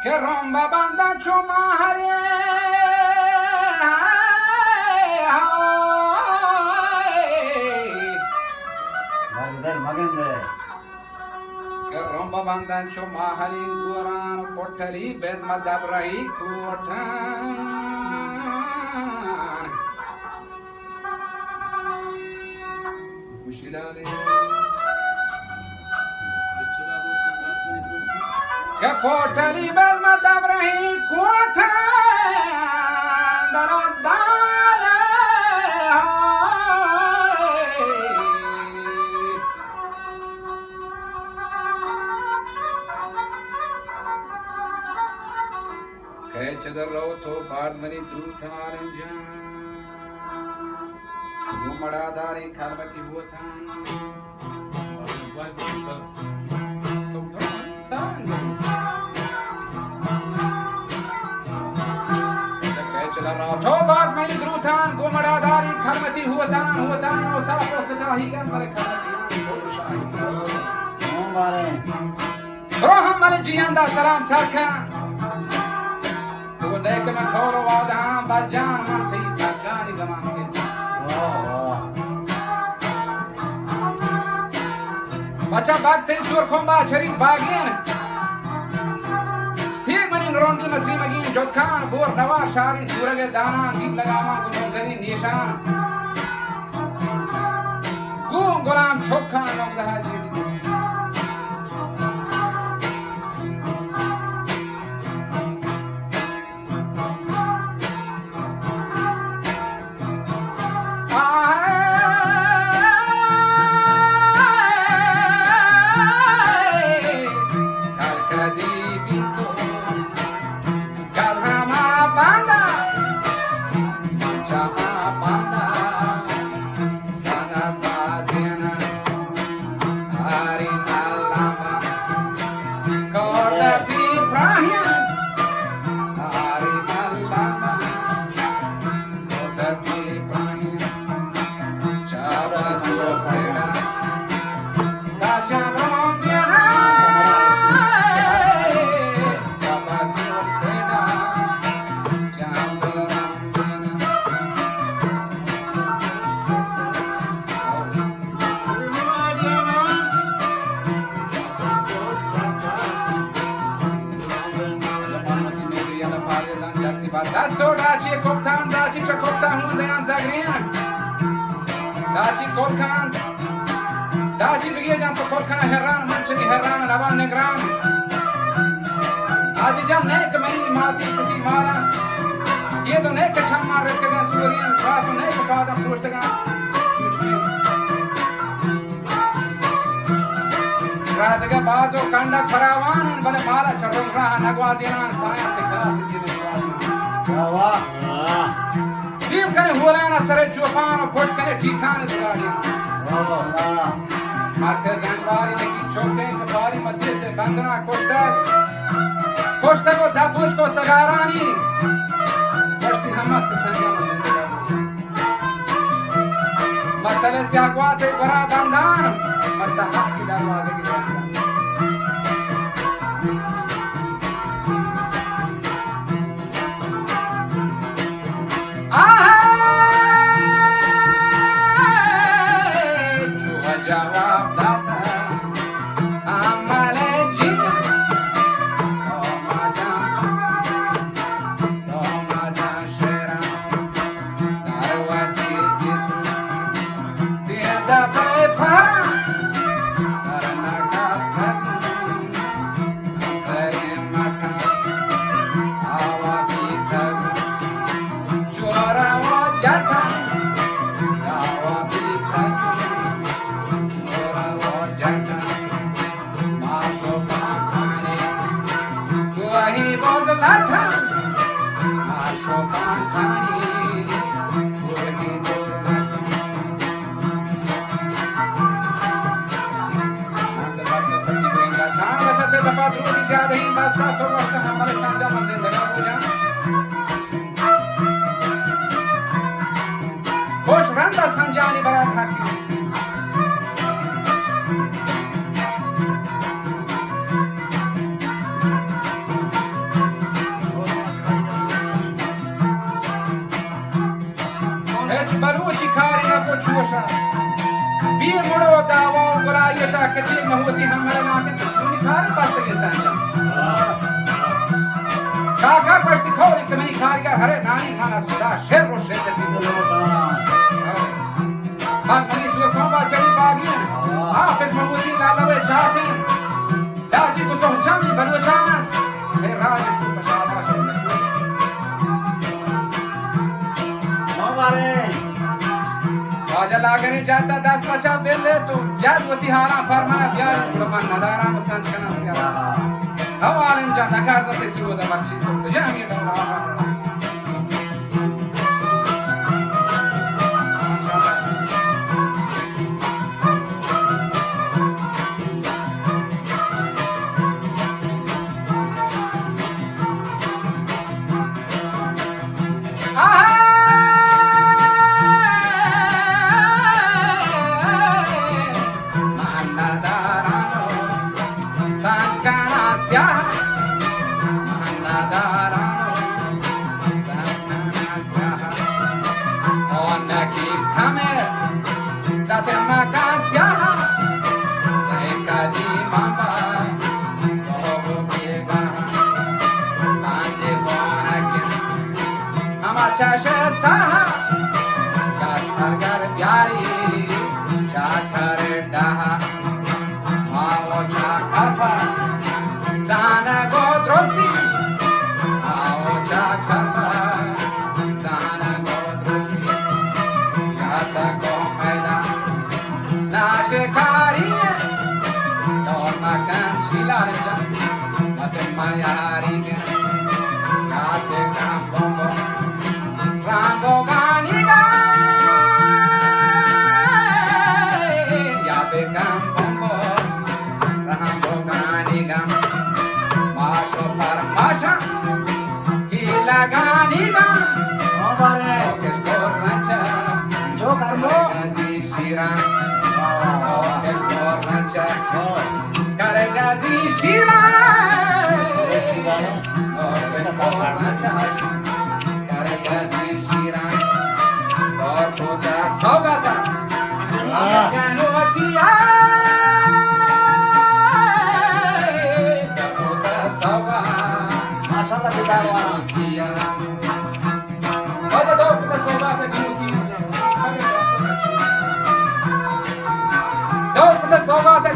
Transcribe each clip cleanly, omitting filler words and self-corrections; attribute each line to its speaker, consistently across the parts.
Speaker 1: که رنبا بندن چو ماهره که رنبا بندن چو ماهرین گوران پتری بد مدبرهی کوتن که پتری بد مدبرهی کوتن در داله که چه در رو تو باردمنی دوتار انجام گمڑا داری کلبتی بوتان تو باد میں دروتان گمڑا داری کلمتی ہوتان و صاف و ستاہی گن بلے کلمتی روحم بلے جیان دا سلام سرکان تو دیکھ میں کھولو وادہاں بجان من تھی تگانی گمان کے بچہ باگتے سور کھنبا چرید باگین تیگ منین روندی مصری مگین جودکان بور نوار شارین سورگ دانان دیب لگامان گلوزدین نیشان گون غلام چھوکان نوگدہا جیدی دستو داچی کپتان داچی چه کپتان هوندیان زگرین داچی کپکان داچی بگیر جان تو کپکان هران منچنی هران روان نگران آجی جان نیک منی ماتی پتی مارا یہ تو نیک چمان رکھگان سورین تو نیک بادم پروشتگان رادگا بازو کندک فراوان بلے مالا چرون راہ نگوازینان پایان تکرا دیم کنے ہولانا سرے چوپان و پوشت کنے ٹیٹان دگاڑیاں مرکزین باری نکی چوکیں باری مدھے سے بندنا کوشتک و دبوچ کو سگارانی پوشتی ہمت سنگا مزندگا مطلع سیاگوات برا بندان مستحق کی دروازے کی دروازے संजानी बरात हाकी شاكتين مهوتي هم لكن تشوني كار بس سانجا شاكر بس تكوري كمني كاريگر هره ناني مانا سودا شر و شدتی من منی سو کون با چلی باگین آفت مهوتی لالوه چاتین داجی کو سوچمی بنو چانن हे राज चुप शाला शब्द
Speaker 2: हमारे
Speaker 1: राजा लागने जाता 10 बचा बेले तो याद वती हारा फरमाना दिया कुलमान नदारा मसंज कना सिया हवालन जा नकार जते सिरो दा मर्ची तो जामी दौरा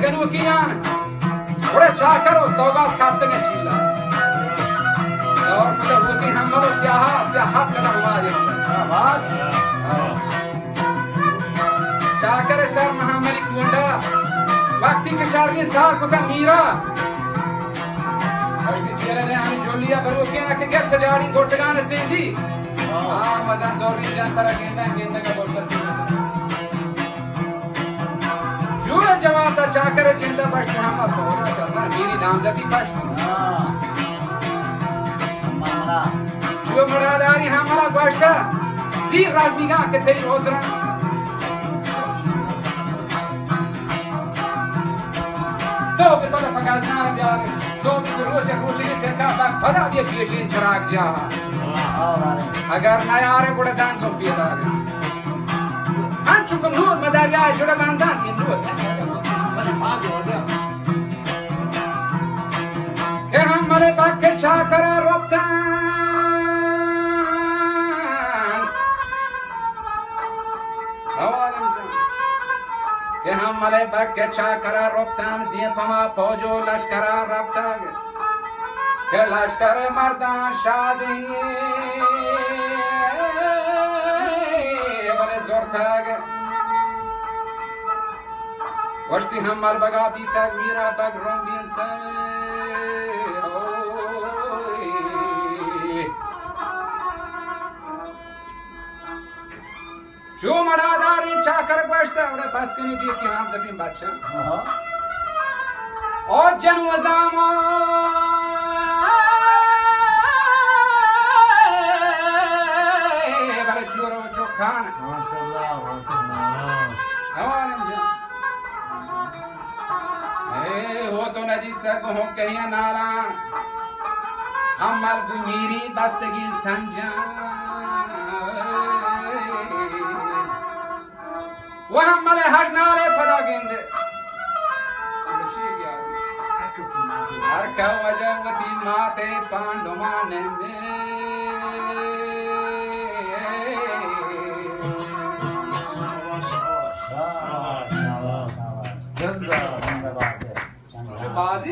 Speaker 1: गनुकियान बड़े चाकर और सौगात खाते ने चीला और मुझे होती हम मरो स्याहा करा हुआ है शाबाश चाकर सर महामलिक मुंडा वक्ती के शारगी सार को मीरा अष्टी चेहरे ने आनी जोलिया गनुकियान के घर छजाड़ी गोटगाने सिंधी हां मजान दौरी जनता गेंदा का बोलता जवाब दा चाकर जिंदा बश मोहम्मद होना चलना मेरी नामजदी बश
Speaker 2: हमारा
Speaker 1: जो मुरादारी हमारा गोश्त जी राजमीगा के तेरी रोजरा सो के पता पकाजना प्यार सो के रोशे के टेका तक बड़ा ये पीछे चराग जा अगर ना यार कोड़े दान सो पिया ancho con lui madariya juda mandan in lui che hamare bakke chakara roptan che hamare bakke chakara roptan diye pama pojo lashkara raptan che lashkar mardan shadi zortag washti hammal baga bita mira bag ronginta jo madadari chakar bashta ore bas kani diye ki ham dabin bacha o janu azama bare choro chokhan हो तो नदी सग हो कहिया नाला हमल गुमीरी बसगी संजा वो हमले हज नाले पदा गेंदे हरका वजवती माते पांडुमानंदे
Speaker 2: शाबाश शाबाश शाबाश जिंदाबाद है
Speaker 1: बाजी